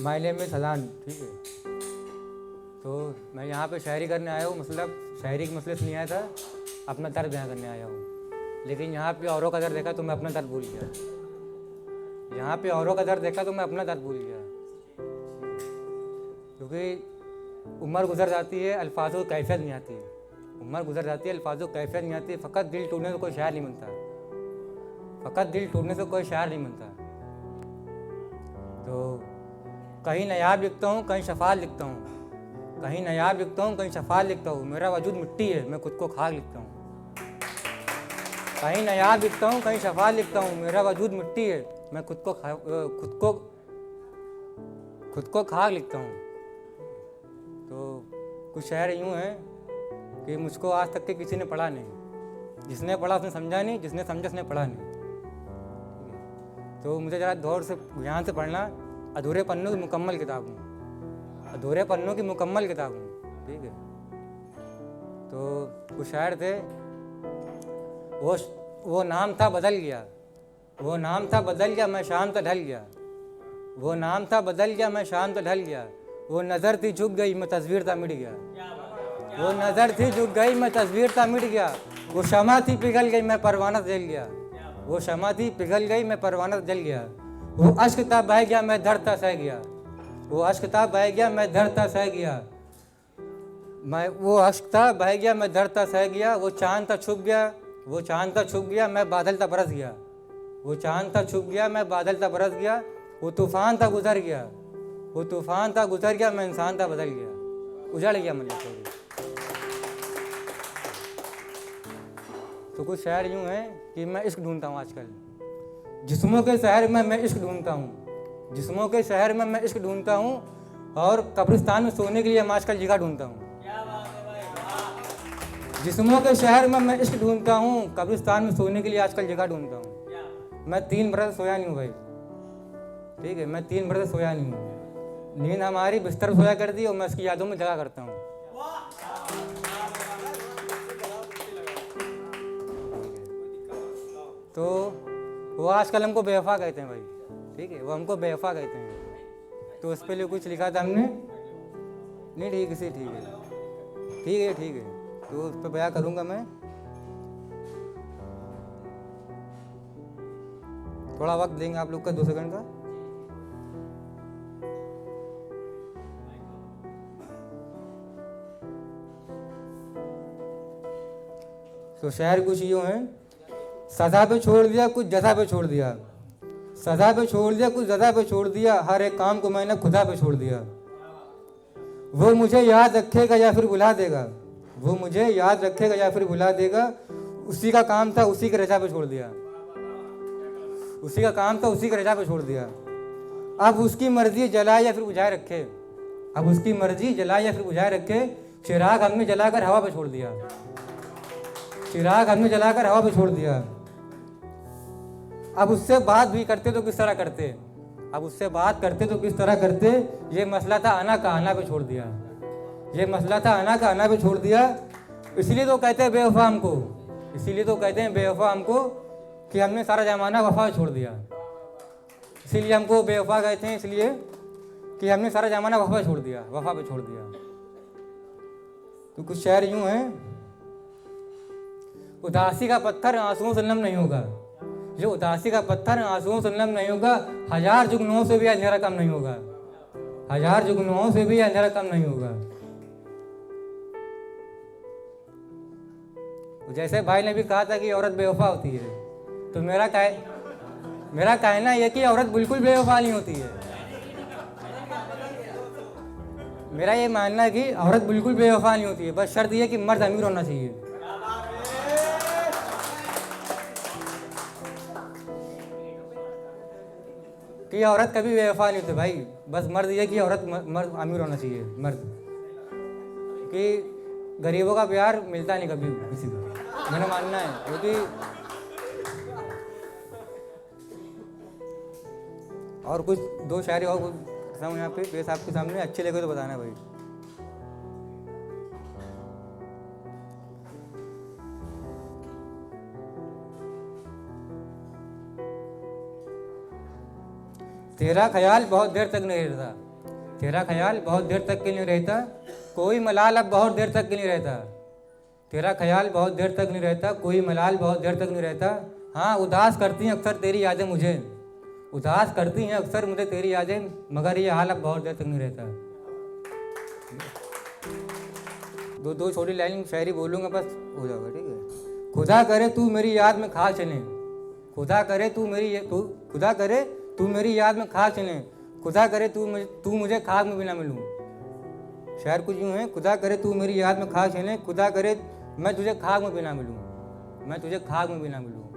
My name is हज़ान, ठीक है। तो मैं यहाँ पे शायरी करने आया हूँ, मतलब शायरी के मसले से नहीं आया था, अपना दर्द बयां करने आया हूँ। लेकिन यहाँ पे औरों का दर्द देखा तो मैं अपना दर्द भूल गया। यहाँ पे औरों का दर्द देखा तो मैं अपना दर्द भूल गया। क्योंकि उम्र गुजर जाती है, अल्फाजों की कैफियत नहीं आती। उम्र गुजर जाती है, अल्फाजों की कैफियत नहीं आती। फ़कत दिल टूटने से कोई शायर नहीं बनता, फ़कत दिल टूटने से कोई शायर नहीं बनता। तो कहीं नायाब लिखता हूँ, कहीं शफात लिखता हूँ, कहीं नायाब लिखता हूँ, कहीं शफात लिखता हूँ। मेरा वजूद मिट्टी है, मैं खुद को खाक लिखता हूँ। कहीं नायाब लिखता हूँ, कहीं शफात लिखता हूँ। मेरा वजूद मिट्टी है, मैं खुद को खाक लिखता हूँ। तो कुछ शायर यूँ हैं कि मुझको आज तक के किसी ने पढ़ा नहीं। जिसने पढ़ा उसने समझा नहीं, जिसने समझा उसने पढ़ा नहीं। तो मुझे ज़रा गौर से ध्यान से पढ़ना। अधूरे पन्नों की मुकम्मल किताब हूँ, अधूरे पन्नों की मुकम्मल किताब हूँ, ठीक है। तो कुछ शायर थे, वो नाम था बदल गया, वो नाम था बदल गया, मैं शाम तक ढल गया। वो नाम था बदल गया, मैं शाम तक ढल गया। वो नज़र थी झुक गई, मैं तस्वीर था मिट गया। वो नज़र थी झुक गई, मैं तस्वीर था मिट गया। वो शमा थी पिघल गई, मैं परवाना जल गया। वो शमा थी पिघल गई, मैं परवाना जल गया। वो अश्क था बह गया, मैं दर्द था सह गया। वो अश्क था बह गया, मैं दर्द था सह गया। वो अश्क था बह गया, मैं दर्द था सह गया। वो चांद था छुप गया, वो चांद था छुप गया, मैं बादल था बरस गया। वो चांद था छुप गया, मैं बादल था बरस गया। वो तूफान था गुजर गया, वो तूफान था गुजर गया, मैं इंसान था बदल गया। उजड़ गया मतलब थोड़ी। तो कुछ शायर यूँ हैं कि मैं इश्क ढूंढता हूँ आजकल, जिस्मों के शहर में मैं इश्क ढूंढता हूँ। जिस्मों के शहर में मैं इश्क ढूंढता हूँ, और कब्रिस्तान में सोने के लिए मैं आजकल जगह ढूंढता हूँ। जिस्मों के शहर में मैं इश्क ढूंढता हूँ, कब्रिस्तान में सोने के लिए आजकल जगह ढूंढता हूँ। मैं 3 बरस सोया नहीं हूँ भाई, ठीक है। मैं 3 बरस सोया नहीं हूँ। नींद हमारी बिस्तर सोया कर दी और मैं उसकी यादों में जगा करता हूँ। तो वो आजकल हमको बेवफा कहते हैं भाई, ठीक है। वो हमको बेवफा कहते हैं। तो उस पर लिए कुछ लिखा था हमने, नहीं ठीक है, ठीक है, ठीक है, ठीक है। तो उस पर बयां करूँगा मैं। थोड़ा वक्त देंगे आप लोग का, 2 सेकंड का। तो शायर कुछ यूँ हैं, सजा पे छोड़ दिया कुछ जजा पे छोड़ दिया। सजा पे छोड़ दिया कुछ जजा पे छोड़ दिया। हर एक काम को मैंने खुदा पे छोड़ दिया। वो मुझे याद रखेगा या फिर भुला देगा, वो मुझे याद रखेगा या फिर भुला देगा। उसी का काम था उसी के रजा पे छोड़ दिया। उसी का काम था उसी के रजा पे छोड़ दिया। अब उसकी मर्जी जलाए या फिर बुझाए रखे, अब उसकी मर्जी जलाए या फिर बुझाए रखे। चिराग हमने जलाकर हवा पे छोड़ दिया, चिराग हमने जलाकर हवा पे छोड़ दिया। अब उससे बात भी करते तो किस तरह करते, अब उससे बात करते तो किस तरह करते। ये मसला था अना का अना पे छोड़ दिया, ये मसला था अना का अना पे छोड़ दिया। इसीलिए तो कहते हैं बेवफा हमको, इसीलिए तो कहते हैं बेवफा हमको कि हमने सारा जमाना वफा पे छोड़ दिया। इसीलिए हमको बेवफा कहते हैं, इसलिए कि हमने सारा जमाना वफा पे छोड़ दिया, वफा पे छोड़ दिया। तो कुछ शायर यूँ हैं, उदासी का पत्थर आंसुओं से नम नहीं होगा। जो उदासी का पत्थर आंसुओं से नम नहीं होगा। 1000 जुगनुओं से भी अंधेरा कम नहीं होगा, 1000 जुगनुओं से भी अंधेरा कम नहीं होगा। जैसे भाई ने भी कहा था कि औरत बेवफा होती है, तो मेरा कहना यह कि औरत बिल्कुल बेवफा नहीं होती है। मेरा ये मानना है कि औरत बिल्कुल बेवफा नहीं होती है। बस शर्त यह कि मर्द अमीर होना चाहिए। कि औरत कभी बेवफा नहीं होती भाई। बस मर्द ये कि औरत मर्द अमीर होना चाहिए, मर्द। कि गरीबों का प्यार मिलता नहीं कभी किसी को, मेरा मानना है। क्योंकि और कुछ 2 शायरी और कुछ यहाँ पे पेश आपके सामने, अच्छे लगे तो बताना भाई। तेरा ख्याल बहुत देर तक नहीं रहता, तेरा ख्याल बहुत देर तक के नहीं रहता, कोई मलाल अब बहुत देर तक के नहीं रहता। तेरा ख्याल बहुत देर तक नहीं रहता, कोई मलाल बहुत देर तक नहीं रहता। हाँ, उदास करती हैं अक्सर तेरी यादें मुझे, उदास करती हैं अक्सर मुझे तेरी यादें, मगर ये हाल अब बहुत देर तक नहीं रहता। दो छोटी लाइन शायरी बोलूँगा, बस हो जाएगा, ठीक है। खुदा करे तू मेरी याद में खा चले, खुदा करे तू मेरी याद में खा चले, खुदा करे तू मुझे खाक में भी ना मिलूँ। शायर कुछ यूँ है, खुदा करे तू मेरी याद में खा चले, खुदा करे मैं तुझे खाक में भी ना मिलूँ, मैं तुझे खाक में भी ना मिलूँ।